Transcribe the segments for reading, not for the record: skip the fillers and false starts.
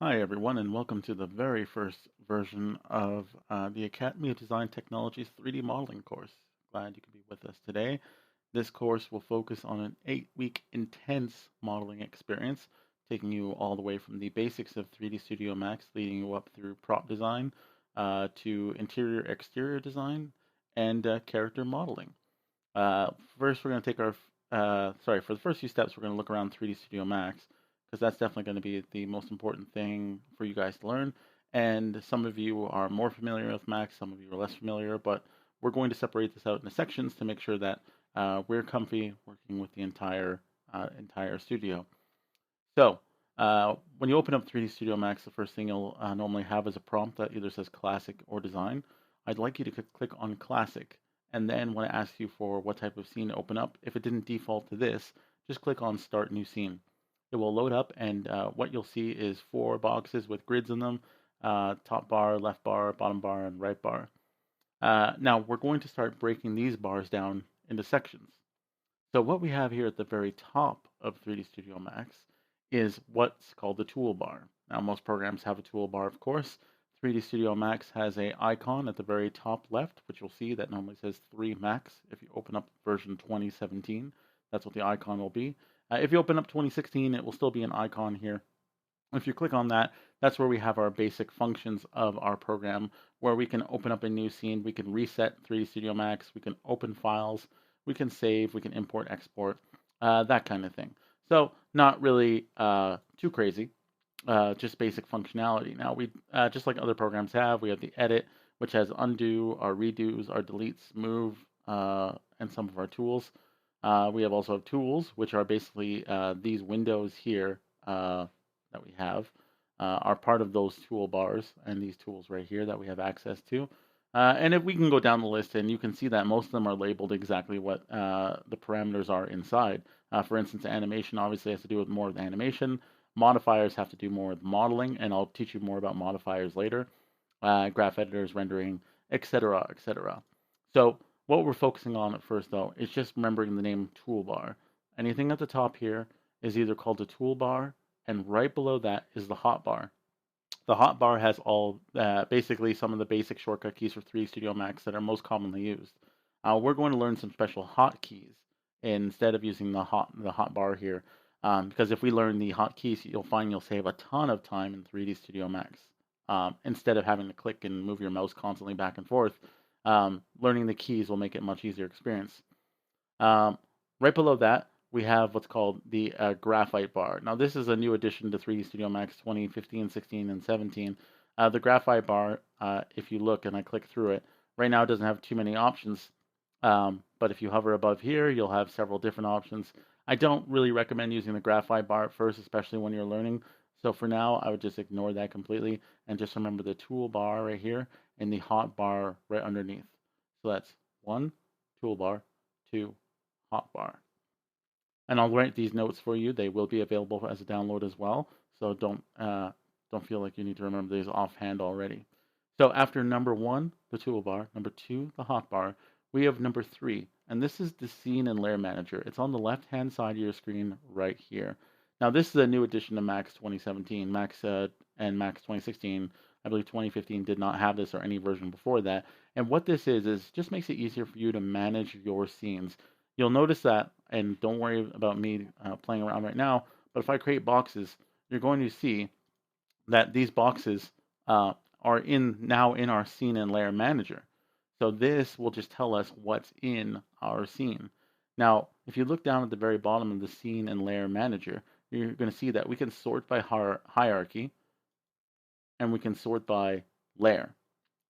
Hi, everyone, and welcome to the very first version of the Academy of Design Technologies 3D modeling course. Glad you could be with us today. This course will focus on an 8-week intense modeling experience, taking you all the way from the basics of 3D Studio Max, leading you up through prop design to interior-exterior design and character modeling. Uh, First, we're going to take our, for the first few steps, we're going to look around 3D Studio Max because that's definitely going to be the most important thing for you guys to learn. And some of you are more familiar with Max, some of you are less familiar, but we're going to separate this out into sections to make sure that we're comfy working with the entire studio. So, when you open up 3D Studio Max, the first thing you'll normally have is a prompt that either says Classic or Design. I'd like you to click on Classic, and then when it asks you for what type of scene to open up, if it didn't default to this, just click on Start New Scene. It will load up, and what you'll see is 4 boxes with grids in them, top bar, left bar, bottom bar, and right bar. Now, we're going to start breaking these bars down into sections. So what we have here at the very top of 3D Studio Max is what's called the toolbar. Now, most programs have a toolbar, of course. 3D Studio Max has an icon at the very top left, which you'll see that normally says 3 Max. If you open up version 2017, that's what the icon will be. If you open up 2016, it will still be an icon here. If you click on that, that's where we have our basic functions of our program, where we can open up a new scene, we can reset 3D Studio Max, we can open files, we can save, we can import, export, that kind of thing. So not really too crazy, just basic functionality. Now we, just like other programs have, we have the edit, which has undo, our redos, our deletes, move, and some of our tools. We have also tools, which are basically these windows here that we have are part of those toolbars and these tools right here that we have access to. And if we can go down the list, and you can see that most of them are labeled exactly what the parameters are inside. For instance, animation obviously has to do with more of the animation. Modifiers have to do more with modeling, and I'll teach you more about modifiers later. Graph editors, rendering, etc., etc. So what we're focusing on at first, though, is just remembering the name toolbar. Anything at the top here is either called a toolbar, and right below that is the hotbar. The hotbar has all basically some of the basic shortcut keys for 3 Studio Max that are most commonly used. We're going to learn some special hotkeys instead of using the hotbar here, because if we learn the hotkeys, you'll find you'll save a ton of time in 3D Studio Max. Instead of having to click and move your mouse constantly back and forth, learning the keys will make it a much easier experience. Right below that, we have what's called the graphite bar. Now, this is a new addition to 3D Studio Max 2015, 16, and 17. The graphite bar, if you look and I click through it, right now it doesn't have too many options. But if you hover above here, you'll have several different options. I don't really recommend using the graphite bar at first, especially when you're learning. So for now, I would just ignore that completely and just remember the toolbar right here and the hot bar right underneath. So that's 1, toolbar, 2, hotbar. And I'll write these notes for you. They will be available as a download as well. So don't feel like you need to remember these offhand already. So after number 1, the toolbar, number 2, the hotbar, we have number 3, and this is the Scene and Layer Manager. It's on the left-hand side of your screen right here. Now this is a new addition to Max 2017. Max and Max 2016, I believe 2015 did not have this or any version before that. And what this is just makes it easier for you to manage your scenes. You'll notice that, and don't worry about me playing around right now, but if I create boxes, you're going to see that these boxes are now in our Scene and Layer Manager. So this will just tell us what's in our scene. Now, if you look down at the very bottom of the Scene and Layer Manager, you're going to see that we can sort by hierarchy, and we can sort by layer.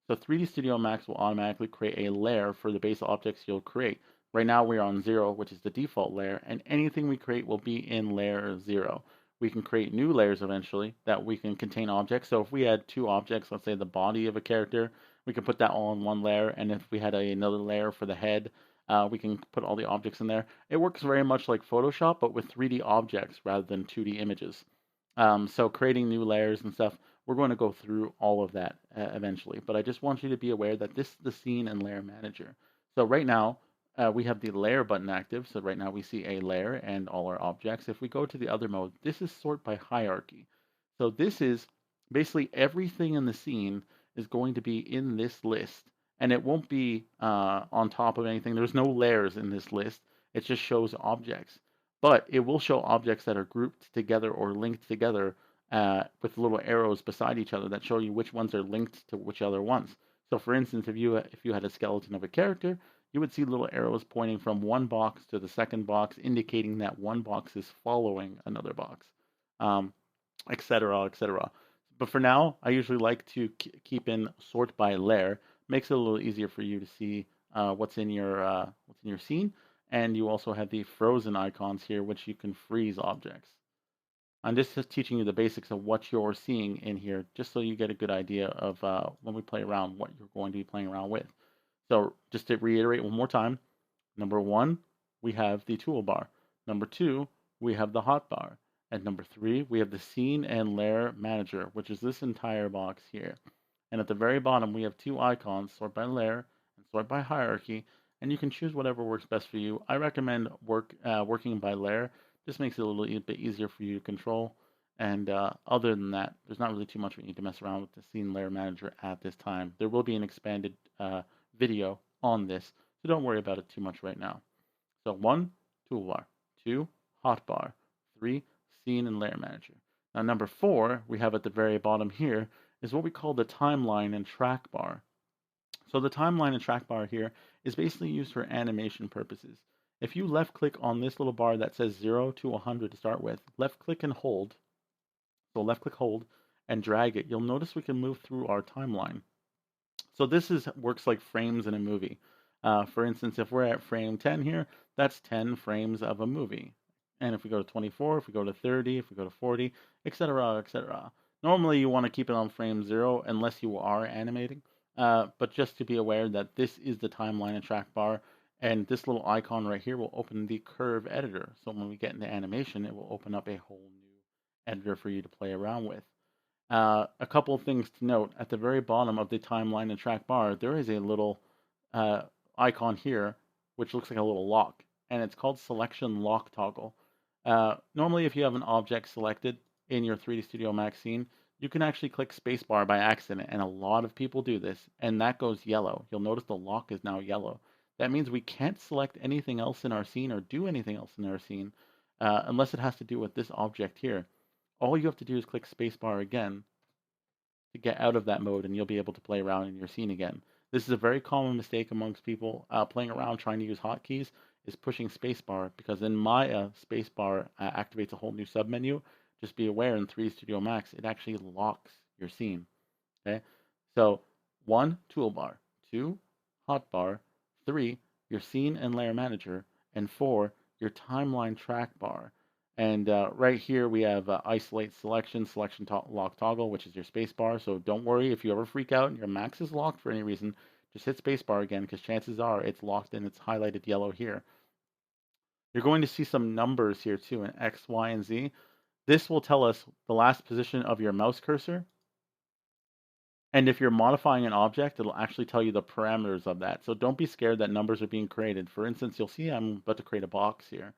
So 3D Studio Max will automatically create a layer for the base objects you'll create. Right now we're on 0, which is the default layer, and anything we create will be in layer 0. We can create new layers eventually that we can contain objects. So if we had 2 objects, let's say the body of a character, we can put that all in one layer. And if we had another layer for the head, we can put all the objects in there. It works very much like Photoshop, but with 3D objects rather than 2D images. So creating new layers and stuff, we're going to go through all of that eventually. But I just want you to be aware that this is the Scene and Layer Manager. So right now, we have the layer button active. So right now we see a layer and all our objects. If we go to the other mode, this is sort by hierarchy. So this is Basically everything in the scene is going to be in this list, and it won't be on top of anything. There's no layers in this list. It just shows objects, but it will show objects that are grouped together or linked together with little arrows beside each other that show you which ones are linked to which other ones. So, for instance, if you had a skeleton of a character, you would see little arrows pointing from one box to the second box, indicating that one box is following another box, um, etc., etc. But for now, I usually like to keep in sort by layer. Makes it a little easier for you to see what's in your scene, and you also have the frozen icons here, which you can freeze objects. I'm just teaching you the basics of what you're seeing in here, just so you get a good idea of when we play around, what you're going to be playing around with. So just to reiterate one more time, number one, we have the toolbar. Number two, we have the hotbar. And number three, we have the scene and layer manager, which is this entire box here. And at the very bottom, we have two icons, sort by layer and sort by hierarchy. And you can choose whatever works best for you. I recommend working by layer. Just makes it a little bit easier for you to control. And other than that, there's not really too much we need to mess around with the scene layer manager at this time. There will be an expanded video on this, so don't worry about it too much right now. So 1, toolbar. 2, hotbar. 3, scene and layer manager. Now number 4, we have at the very bottom here, is what we call the timeline and track bar. So the timeline and track bar here is basically used for animation purposes. If you left click on this little bar that says 0 to 100 to start with, left click and hold, so left click hold and drag it, you'll notice we can move through our timeline. So this works like frames in a movie. For instance, if we're at frame 10 here, that's 10 frames of a movie. And if we go to 24, if we go to 30, if we go to 40, etc., etc. Normally you want to keep it on frame 0 unless you are animating. But just to be aware that this is the timeline and track bar, and this little icon right here will open the curve editor. So when we get into animation, it will open up a whole new editor for you to play around with. A couple of things to note. At the very bottom of the timeline and track bar, there is a little uh, icon here, which looks like a little lock, and it's called Selection Lock Toggle. Normally, if you have an object selected in your 3D Studio Max scene, you can actually click spacebar by accident, and a lot of people do this, and that goes yellow. You'll notice the lock is now yellow. That means we can't select anything else in our scene or do anything else in our scene unless it has to do with this object here. All you have to do is click spacebar again to get out of that mode, and you'll be able to play around in your scene again. This is a very common mistake amongst people playing around trying to use hotkeys, is pushing spacebar, because in Maya, spacebar activates a whole new submenu. Just be aware in 3D Studio Max, it actually locks your scene. Okay, so 1, toolbar. 2, hotbar. 3, your scene and layer manager. And 4, your timeline track bar. And right here we have isolate selection, lock toggle, which is your space bar. So don't worry if you ever freak out and your max is locked for any reason, just hit space bar again, because chances are it's locked and it's highlighted yellow here. You're going to see some numbers here too in X, Y, and Z. This will tell us the last position of your mouse cursor. And if you're modifying an object, it'll actually tell you the parameters of that. So don't be scared that numbers are being created. For instance, you'll see I'm about to create a box here.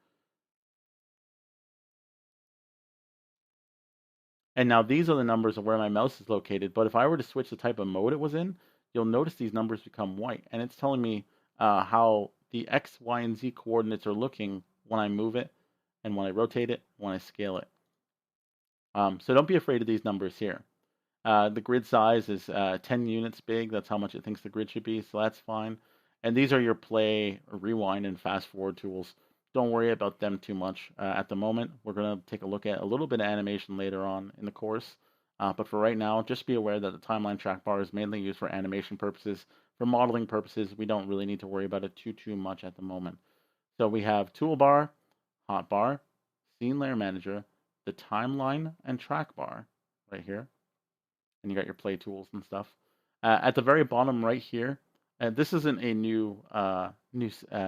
And now these are the numbers of where my mouse is located. But if I were to switch the type of mode it was in, you'll notice these numbers become white. And it's telling me how the X, Y, and Z coordinates are looking when I move it, and when I rotate it, when I scale it. So don't be afraid of these numbers here. The grid size is 10 units big. That's how much it thinks the grid should be, so that's fine. And these are your play, rewind, and fast forward tools. Don't worry about them too much at the moment. We're going to take a look at a little bit of animation later on in the course. But for right now, just be aware that the timeline track bar is mainly used for animation purposes. For modeling purposes, we don't really need to worry about it too much at the moment. So we have toolbar, hotbar, scene layer manager, the timeline and track bar right here, and you got your play tools and stuff. At the very bottom right here, this isn't a new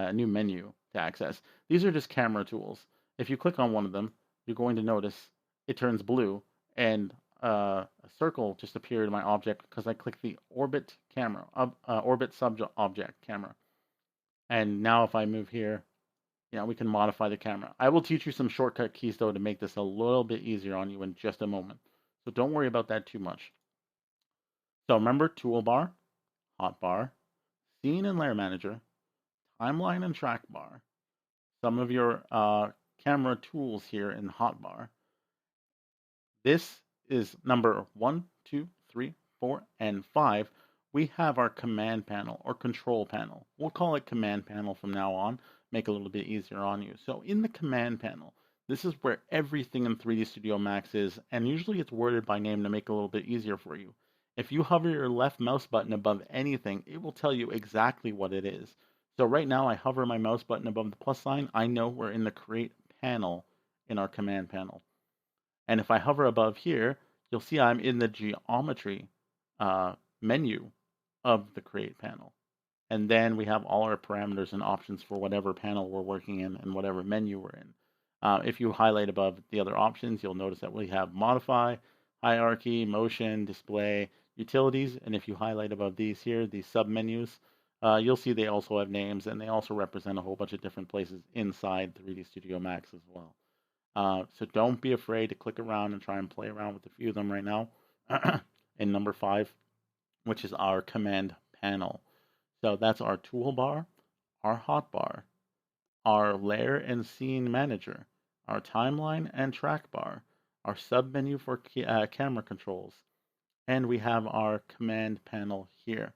menu to access. These are just camera tools. If you click on one of them, you're going to notice it turns blue, and a circle just appeared in my object because I clicked the orbit camera, orbit subject object camera. And now if I move here, we can modify the camera. I will teach you some shortcut keys though to make this a little bit easier on you in just a moment. So don't worry about that too much. So remember toolbar, hotbar, scene and layer manager, timeline and track bar, some of your camera tools here in hotbar. This is number 1, 2, 3, 4, and 5. We have our command panel or control panel. We'll call it command panel from now on, make it a little bit easier on you. So in the command panel, this is where everything in 3D Studio Max is, and usually it's worded by name to make it a little bit easier for you. If you hover your left mouse button above anything, it will tell you exactly what it is. So right now I hover my mouse button above the plus sign, I know we're in the create panel in our command panel. And if I hover above here, you'll see I'm in the geometry menu of the create panel. And then we have all our parameters and options for whatever panel we're working in and whatever menu we're in. If you highlight above the other options, you'll notice that we have modify, hierarchy, motion, display, utilities. And if you highlight above these here, these submenus, you'll see they also have names, and they also represent a whole bunch of different places inside 3D Studio Max as well. So don't be afraid to click around and try and play around with a few of them right now. In number 5, which is our command panel. So that's our toolbar, our hotbar, our layer and scene manager, our timeline and track bar, our submenu for camera controls, and we have our command panel here.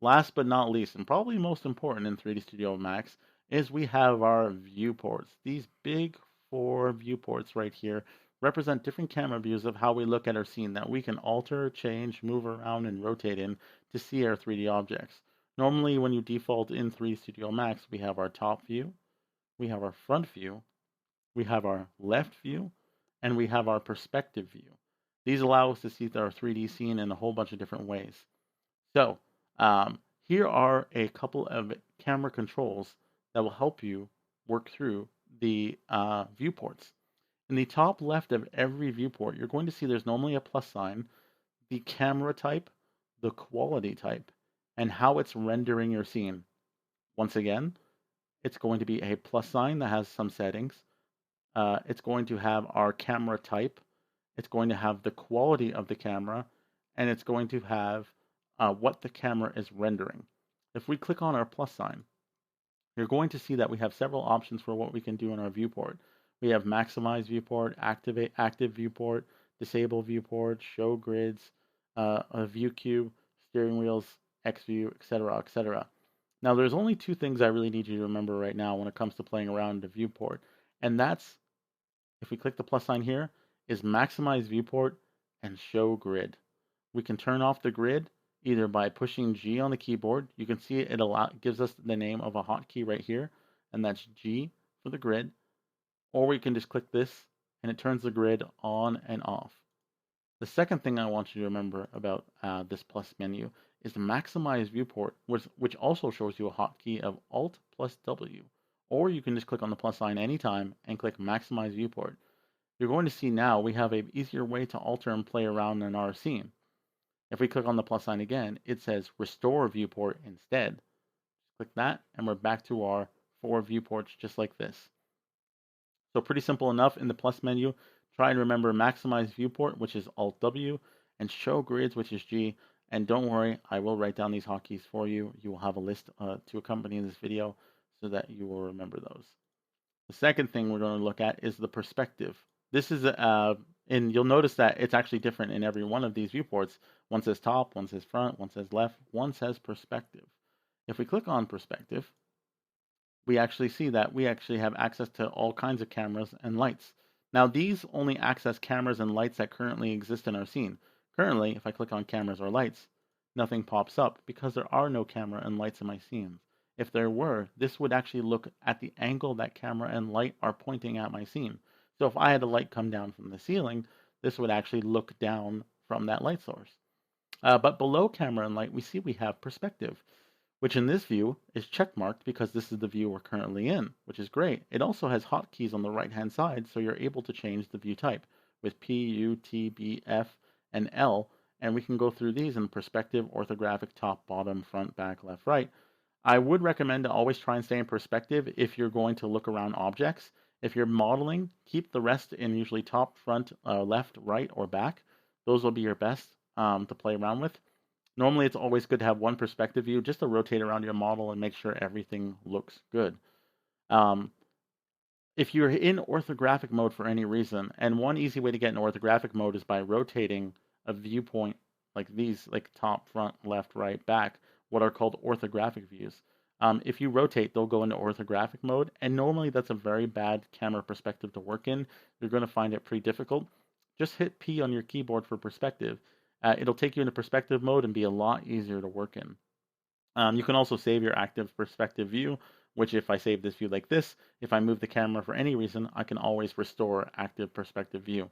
Last but not least, and probably most important in 3D Studio Max, is we have our viewports. These big 4 viewports right here represent different camera views of how we look at our scene that we can alter, change, move around, and rotate in to see our 3D objects. Normally, when you default in 3D Studio Max, we have our top view, we have our front view, we have our left view, and we have our perspective view. These allow us to see our 3D scene in a whole bunch of different ways. So, here are a couple of camera controls that will help you work through the viewports. In the top left of every viewport, you're going to see there's normally a plus sign, the camera type, the quality type, and how it's rendering your scene. Once again, it's going to be a plus sign that has some settings. It's going to have our camera type. It's going to have the quality of the camera, and it's going to have what the camera is rendering. If we click on our plus sign, you're going to see that we have several options for what we can do in our viewport. We have maximize viewport, active viewport, disable viewport, show grids, a view cube, steering wheels, X view, etc., etc. Now, there's only 2 things I really need you to remember right now when it comes to playing around the viewport, and that's, if we click the plus sign here, is maximize viewport and show grid. We can turn off the grid either by pushing G on the keyboard. You can see it gives us the name of a hotkey right here, and that's G for the grid. Or we can just click this, and it turns the grid on and off. The second thing I want you to remember about this plus menu is the maximize viewport, which also shows you a hotkey of Alt plus W. Or you can just click on the plus sign anytime and click maximize viewport. You're going to see now we have an easier way to alter and play around in our scene. If we click on the plus sign again, it says restore viewport instead. Just click that, and we're back to our 4 viewports just like this. So pretty simple enough. In the plus menu, try and remember maximize viewport, which is Alt W, and show grids, which is G. And don't worry, I will write down these hotkeys for you. You will have a list to accompany this video so that you will remember those. The second thing we're going to look at is the perspective. This is and you'll notice that it's actually different in every one of these viewports. One says top, one says front, one says left, one says perspective. If we click on perspective, we actually see that we actually have access to all kinds of cameras and lights. Now, these only access cameras and lights that currently exist in our scene. Currently, if I click on cameras or lights, nothing pops up because there are no camera and lights in my scene. If there were, this would actually look at the angle that camera and light are pointing at my scene. So if I had a light come down from the ceiling, this would actually look down from that light source. But below camera and light, we see we have perspective, which in this view is checkmarked because this is the view we're currently in, which is great. It also has hotkeys on the right-hand side, so you're able to change the view type with P, U, T, B, F, and L, and we can go through these in perspective, orthographic, top, bottom, front, back, left, right. I would recommend to always try and stay in perspective if you're going to look around objects. If you're modeling, keep the rest in usually top, front, left, right, or back. those will be your best to play around with. Normally, it's always good to have one perspective view just to rotate around your model and make sure everything looks good. Um, if you're in orthographic mode for any reason, and one easy way to get in orthographic mode is by rotating a viewpoint like these, like top, front, left, right, back, what are called orthographic views. If you rotate, they'll go into orthographic mode, and normally that's a very bad camera perspective to work in. You're going to find it pretty difficult. Just hit P on your keyboard for perspective. It'll take you into perspective mode and be a lot easier to work in. You can also save your active perspective view, which if I save this view like this, if I move the camera for any reason, I can always restore active perspective view.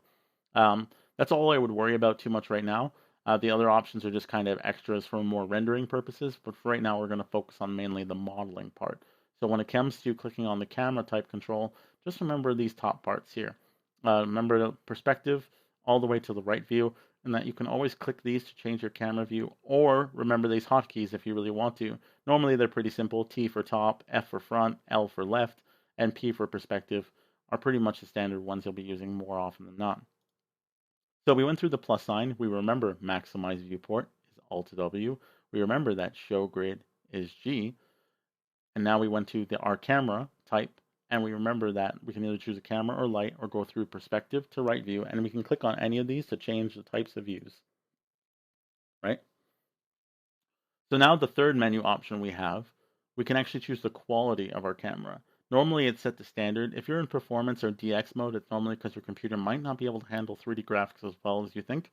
That's all I would worry about too much right now. The other options are just kind of extras for more rendering purposes, but for right now we're going to focus on mainly the modeling part. So when it comes to clicking on the camera type control, just remember these top parts here. Remember the perspective all the way to the right view, and that you can always click these to change your camera view, or remember these hotkeys if you really want to. Normally they're pretty simple. T for top, F for front, L for left, and P for perspective are pretty much the standard ones you'll be using more often than not. So we went through the plus sign. We remember maximize viewport is Alt W. We remember that show grid is G. And now we went to our camera type, and we remember that we can either choose a camera or light or go through perspective to right view, and we can click on any of these to change the types of views, right? So now the third menu option we have, we can actually choose the quality of our camera. Normally it's set to standard. If you're in performance or DX mode, it's normally because your computer might not be able to handle 3D graphics as well as you think.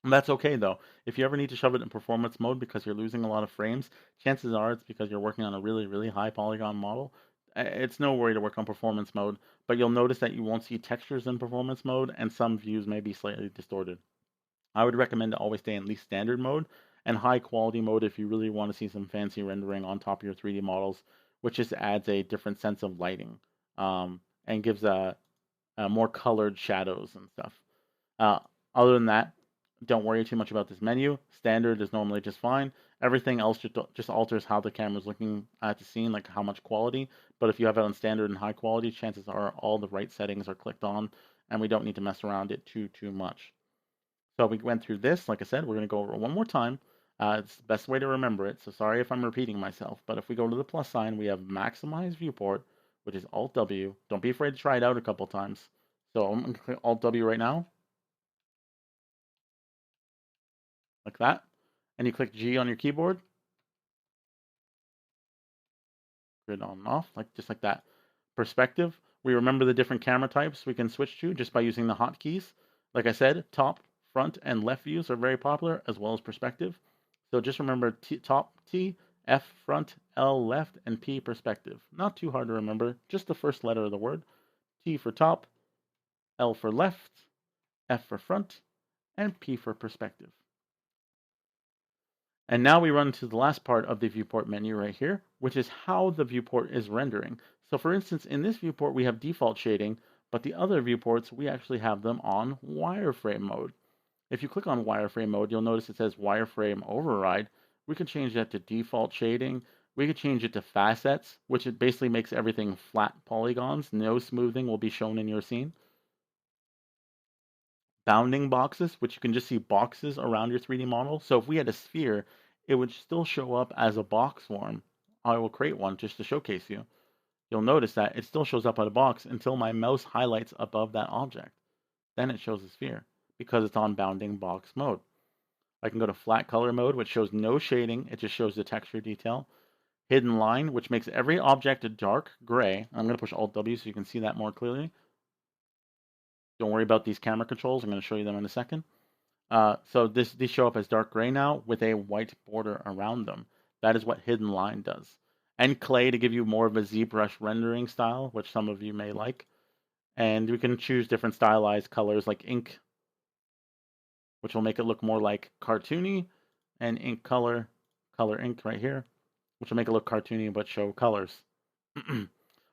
And that's okay though. If you ever need to shove it in performance mode because you're losing a lot of frames, chances are it's because you're working on a really, really high polygon model. It's no worry to work on performance mode, but you'll notice that you won't see textures in performance mode and some views may be slightly distorted. I would recommend to always stay in at least standard mode and high quality mode if you really want to see some fancy rendering on top of your 3D models, which just adds a different sense of lighting and gives a more colored shadows and stuff. Uh, Other than that, don't worry too much about this menu. Standard is normally just fine. Everything else just alters how the camera's looking at the scene, like how much quality. But if you have it on standard and high quality, chances are all the right settings are clicked on, and we don't need to mess around it too much. So we went through this. Like I said, we're going to go over it one more time. It's the best way to remember it. So sorry if I'm repeating myself. But if we go to the plus sign, we have maximize viewport, which is Alt W. Don't be afraid to try it out a couple times. So I'm going to click Alt W right now, like that. And you click G on your keyboard. Grid on and off, just like that. Perspective. We remember the different camera types we can switch to just by using the hotkeys. Like I said, top, front, and left views are very popular, as well as perspective. So just remember top T, F front, L left, and P perspective. Not too hard to remember, just the first letter of the word. T for top, L for left, F for front, and P for perspective. And now we run to the last part of the viewport menu right here, which is how the viewport is rendering. So for instance, in this viewport, we have default shading, but the other viewports, we actually have them on wireframe mode. If you click on wireframe mode, you'll notice it says wireframe override. We can change that to default shading. We could change it to facets, which it basically makes everything flat polygons. No smoothing will be shown in your scene. Bounding boxes, which you can just see boxes around your 3D model. So if we had a sphere, it would still show up as a box form. I will create one just to showcase you. You'll notice that it still shows up as a box until my mouse highlights above that object. Then it shows a sphere because it's on bounding box mode. I can go to flat color mode, which shows no shading. It just shows the texture detail. Hidden line, which makes every object a dark gray. I'm going to push Alt W so you can see that more clearly. Don't worry about these camera controls. I'm going to show you them in a second. So these show up as dark gray now with a white border around them. That is what hidden line does. And clay to give you more of a ZBrush rendering style, which some of you may like. And we can choose different stylized colors like ink, which will make it look more like cartoony, and ink color ink right here, which will make it look cartoony but show colors.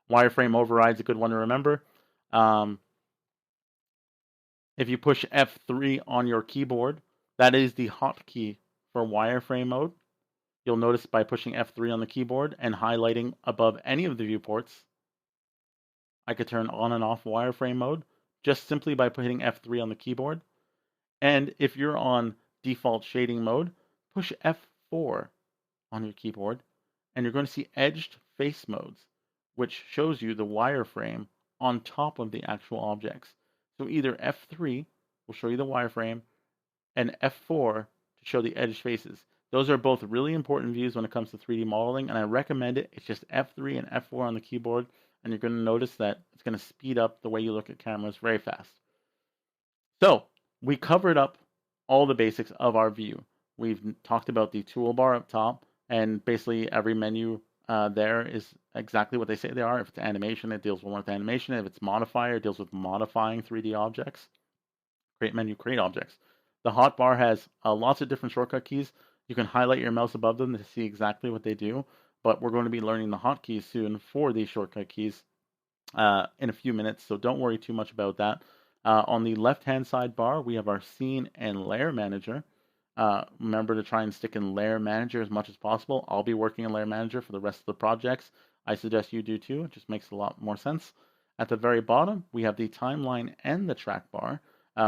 Wireframe override's a good one to remember. If you push F3 on your keyboard, that is the hotkey for wireframe mode. You'll notice by pushing F3 on the keyboard and highlighting above any of the viewports, I could turn on and off wireframe mode just simply by hitting F3 on the keyboard. And if you're on default shading mode, push F4 on your keyboard, and you're going to see edged face modes, which shows you the wireframe on top of the actual objects. So either F3 will show you the wireframe, and F4 to show the edged faces. Those are both really important views when it comes to 3D modeling, and I recommend it. It's just F3 and F4 on the keyboard, and you're going to notice that it's going to speed up the way you look at cameras very fast. So we covered up all the basics of our view. We've talked about the toolbar up top, and basically every menu there is exactly what they say they are. If it's animation, it deals with animation. If it's modifier, it deals with modifying 3D objects. Create menu, create objects. The hotbar has lots of different shortcut keys. You can highlight your mouse above them to see exactly what they do, but we're going to be learning the hotkeys soon for these shortcut keys in a few minutes, so don't worry too much about that. On the left-hand side bar, we have our Scene and Layer Manager. Remember to try and stick in Layer Manager as much as possible. I'll be working in Layer Manager for the rest of the projects. I suggest you do too. It just makes a lot more sense. At the very bottom, we have the timeline and the track bar,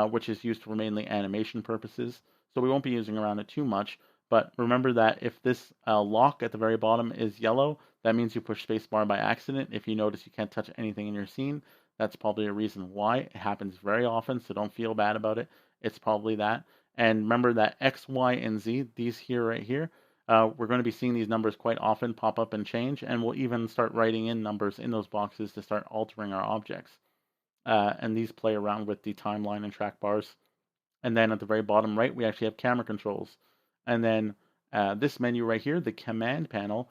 which is used for mainly animation purposes. So we won't be using around it too much. But remember that if this lock at the very bottom is yellow, that means you push spacebar by accident. If you notice you can't touch anything in your scene, that's probably a reason why. It happens very often, so don't feel bad about it. It's probably that. And remember that X, Y, and Z, these here right here, we're going to be seeing these numbers quite often pop up and change, and we'll even start writing in numbers in those boxes to start altering our objects. And these play around with the timeline and track bars. And then at the very bottom right, we actually have camera controls. And then this menu right here, the command panel,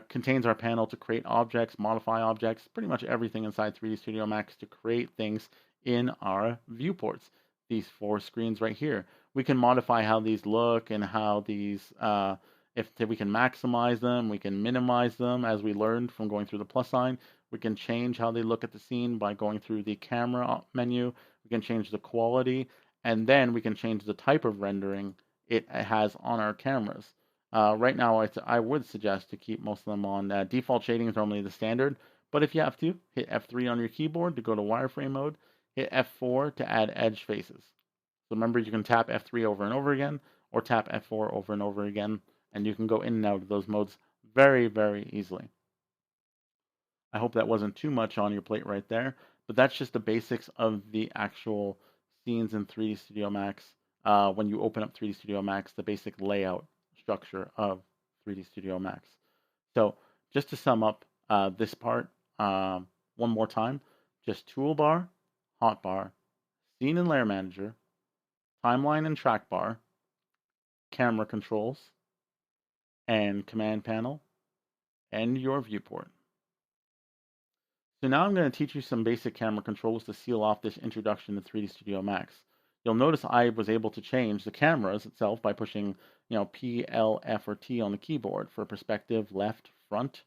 contains our panel to create objects, modify objects, pretty much everything inside 3D Studio Max to create things in our viewports. These 4 screens right here. We can modify how these look and how these, if we can maximize them, we can minimize them as we learned from going through the plus sign. We can change how they look at the scene by going through the camera menu. We can change the quality, and then we can change the type of rendering it has on our cameras. Right now, I would suggest to keep most of them on default shading is normally the standard, but if you have to, hit F3 on your keyboard to go to wireframe mode, hit F4 to add edge faces. So remember, you can tap F3 over and over again, or tap F4 over and over again, and you can go in and out of those modes very, very easily. I hope that wasn't too much on your plate right there, but that's just the basics of the actual scenes in 3D Studio Max. When you open up 3D Studio Max, the basic layout structure of 3D Studio Max. So just to sum up this part one more time, just toolbar, hotbar, scene and layer manager, timeline and track bar, camera controls, and command panel, and your viewport. So now I'm going to teach you some basic camera controls to seal off this introduction to 3D Studio Max. You'll notice I was able to change the cameras itself by pushing, P, L, F, or T on the keyboard for perspective, left, front,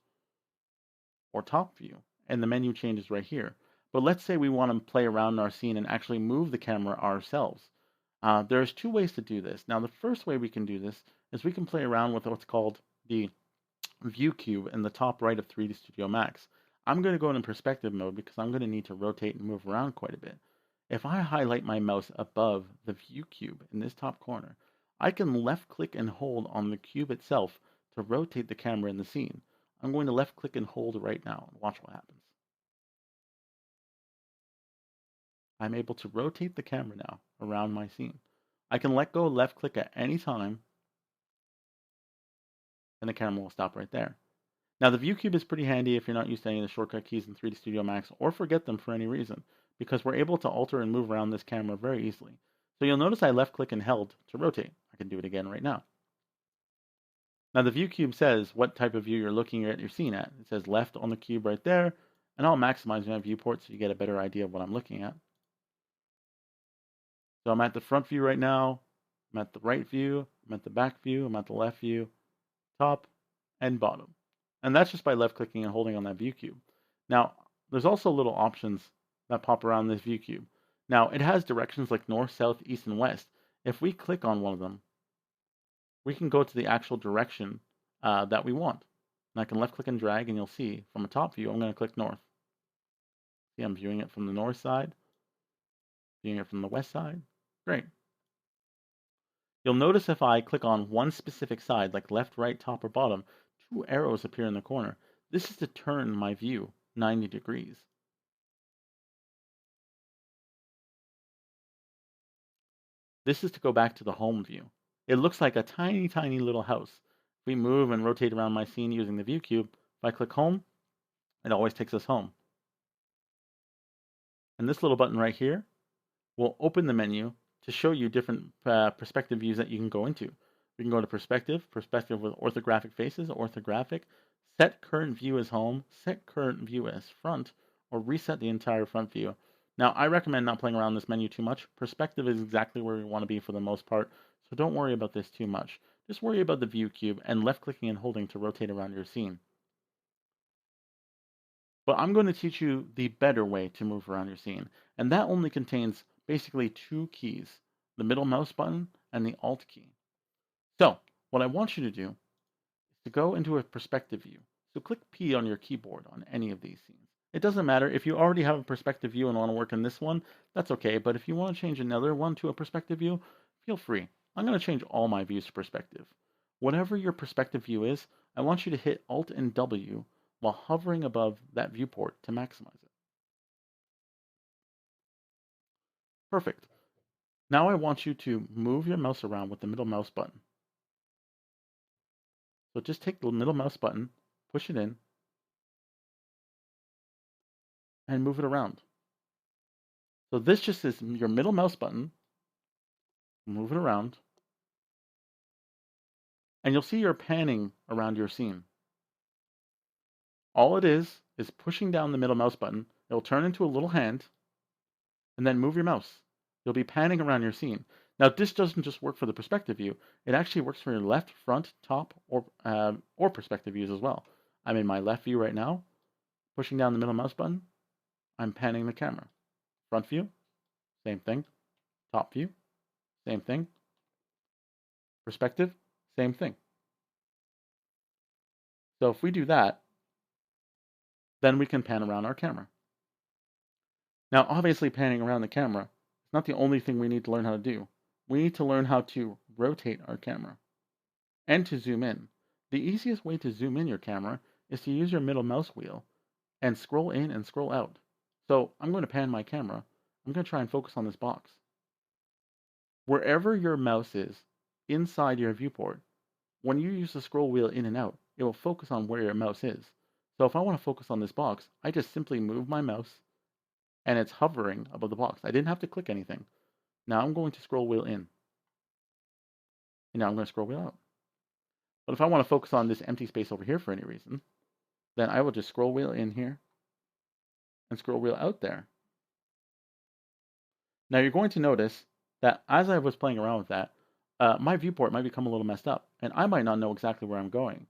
or top view. And the menu changes right here. But let's say we want to play around in our scene and actually move the camera ourselves. There's 2 ways to do this. Now, the first way we can do this is we can play around with what's called the view cube in the top right of 3D Studio Max. I'm going to go in perspective mode because I'm going to need to rotate and move around quite a bit. If I highlight my mouse above the view cube in this top corner, I can left click and hold on the cube itself to rotate the camera in the scene. I'm going to left click and hold right now and watch what happens. I'm able to rotate the camera now around my scene. I can let go left click at any time and the camera will stop right there. Now the view cube is pretty handy if you're not used to any of the shortcut keys in 3D Studio Max or forget them for any reason, because we're able to alter and move around this camera very easily. So you'll notice I left click and held to rotate. I can do it again right now. Now the view cube says what type of view you're looking at your scene at. It says left on the cube right there, and I'll maximize my viewport so you get a better idea of what I'm looking at. So I'm at the front view right now, I'm at the right view, I'm at the back view, I'm at the left view, top, and bottom. And that's just by left clicking and holding on that view cube. Now, there's also little options that pop around this view cube. Now, it has directions like north, south, east, and west. If we click on one of them, we can go to the actual direction that we want. And I can left click and drag, and you'll see from a top view, I'm going to click north. See, I'm viewing it from the north side, viewing it from the west side. Great. You'll notice if I click on one specific side, like left, right, top, or bottom, two arrows appear in the corner. This is to turn my view 90 degrees. This is to go back to the home view. It looks like a tiny, tiny little house. If we move and rotate around my scene using the view cube, if I click home, it always takes us home. And this little button right here will open the menu to show you different perspective views that you can go into. We can go to perspective with orthographic faces, orthographic, set current view as home, set current view as front, or reset the entire front view. Now, I recommend not playing around this menu too much. Perspective is exactly where we want to be for the most part, so don't worry about this too much. Just worry about the view cube and left clicking and holding to rotate around your scene. But I'm going to teach you the better way to move around your scene, and that only contains basically two keys, the middle mouse button and the Alt key. So what I want you to do is to go into a perspective view. So click P on your keyboard on any of these scenes. It doesn't matter if you already have a perspective view and want to work in this one, that's okay. But if you want to change another one to a perspective view, feel free. I'm going to change all my views to perspective. Whatever your perspective view is, I want you to hit Alt and W while hovering above that viewport to maximize it. Perfect. Now I want you to move your mouse around with the middle mouse button. So just take the middle mouse button, push it in, and move it around. So this just is your middle mouse button, move it around, and you'll see you're panning around your scene. All it is pushing down the middle mouse button. It'll turn into a little hand, and then move your mouse. You'll be panning around your scene. Now, this doesn't just work for the perspective view. It actually works for your left, front, top, or perspective views as well. I'm in my left view right now, pushing down the middle mouse button. I'm panning the camera. Front view, same thing. Top view, same thing. Perspective, same thing. So if we do that, then we can pan around our camera. Now, obviously, panning around the camera is not the only thing we need to learn how to do. We need to learn how to rotate our camera and to zoom in. The easiest way to zoom in your camera is to use your middle mouse wheel and scroll in and scroll out. So I'm going to pan my camera. I'm going to try and focus on this box. Wherever your mouse is inside your viewport, when you use the scroll wheel in and out, it will focus on where your mouse is. So if I want to focus on this box, I just simply move my mouse and it's hovering above the box. I didn't have to click anything. Now I'm going to scroll wheel in. And now I'm going to scroll wheel out. But if I want to focus on this empty space over here for any reason, then I will just scroll wheel in here and scroll wheel out there. Now you're going to notice that as I was playing around with that, my viewport might become a little messed up, and I might not know exactly where I'm going.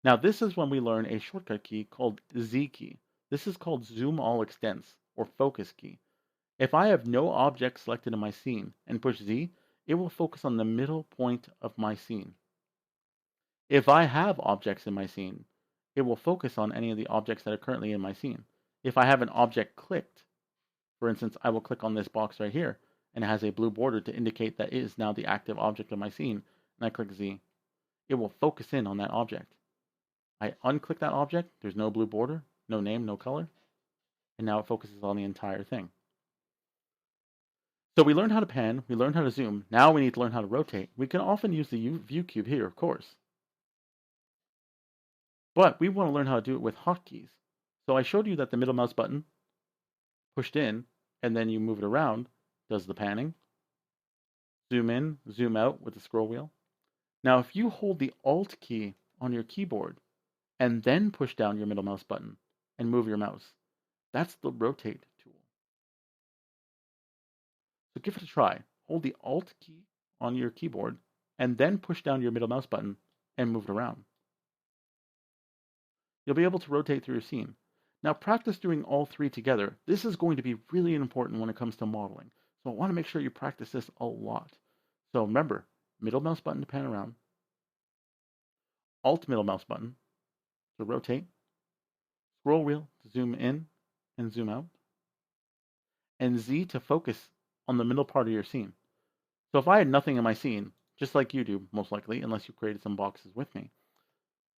Now this is when we learn a shortcut key called Z key. This is called Zoom All Extents, or Focus key. If I have no object selected in my scene and push Z, it will focus on the middle point of my scene. If I have objects in my scene, it will focus on any of the objects that are currently in my scene. If I have an object clicked, for instance, I will click on this box right here, and it has a blue border to indicate that it is now the active object of my scene, and I click Z. It will focus in on that object. I unclick that object, there's no blue border, no name, no color, and now it focuses on the entire thing. So we learned how to pan, we learned how to zoom, now we need to learn how to rotate. We can often use the view cube here, of course. But we want to learn how to do it with hotkeys. So I showed you that the middle mouse button, pushed in, and then you move it around, does the panning. Zoom in, zoom out with the scroll wheel. Now if you hold the Alt key on your keyboard and then push down your middle mouse button and move your mouse, that's the rotate tool. So give it a try. Hold the Alt key on your keyboard and then push down your middle mouse button and move it around. You'll be able to rotate through your scene. Now practice doing all three together. This is going to be really important when it comes to modeling. So I want to make sure you practice this a lot. So remember, middle mouse button to pan around, Alt middle mouse button to rotate, scroll wheel to zoom in and zoom out, and Z to focus on the middle part of your scene. So if I had nothing in my scene, just like you do, most likely, unless you created some boxes with me.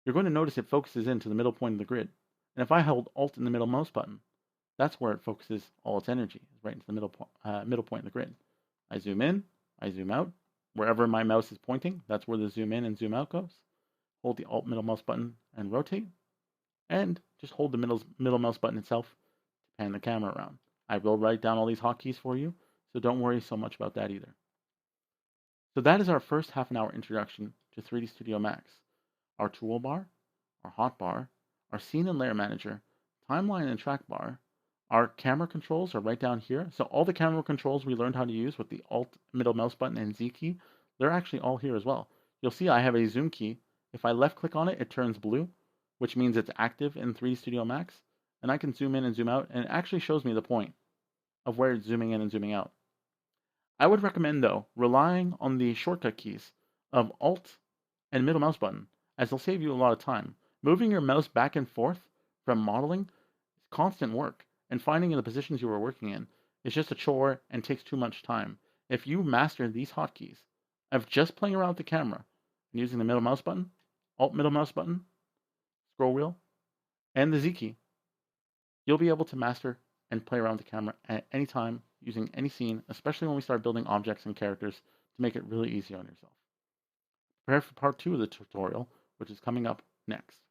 You're going to notice it focuses into the middle point of the grid. And if I hold Alt and the middle mouse button, that's where it focuses all its energy, right into the middle point of the grid. I zoom in, I zoom out. Wherever my mouse is pointing, that's where the zoom in and zoom out goes. Hold the Alt middle mouse button and rotate, and just hold the middle mouse button itself to pan the camera around. I will write down all these hotkeys for you, so don't worry so much about that either. So that is our first half an hour introduction to 3D Studio Max. Our toolbar, our hotbar, our scene and layer manager, timeline and track bar. Our camera controls are right down here. So all the camera controls we learned how to use with the Alt middle mouse button and Z key, they're actually all here as well. You'll see I have a zoom key. If I left click on it, it turns blue, which means it's active in 3D Studio Max. And I can zoom in and zoom out, and it actually shows me the point of where it's zooming in and zooming out. I would recommend, though, relying on the shortcut keys of Alt and middle mouse button, as they'll save you a lot of time. Moving your mouse back and forth from modeling is constant work, and finding the positions you are working in is just a chore and takes too much time. If you master these hotkeys of just playing around with the camera and using the middle mouse button, Alt middle mouse button, scroll wheel, and the Z key, you'll be able to master and play around with the camera at any time using any scene, especially when we start building objects and characters to make it really easy on yourself. Prepare for part 2 of the tutorial, which is coming up next.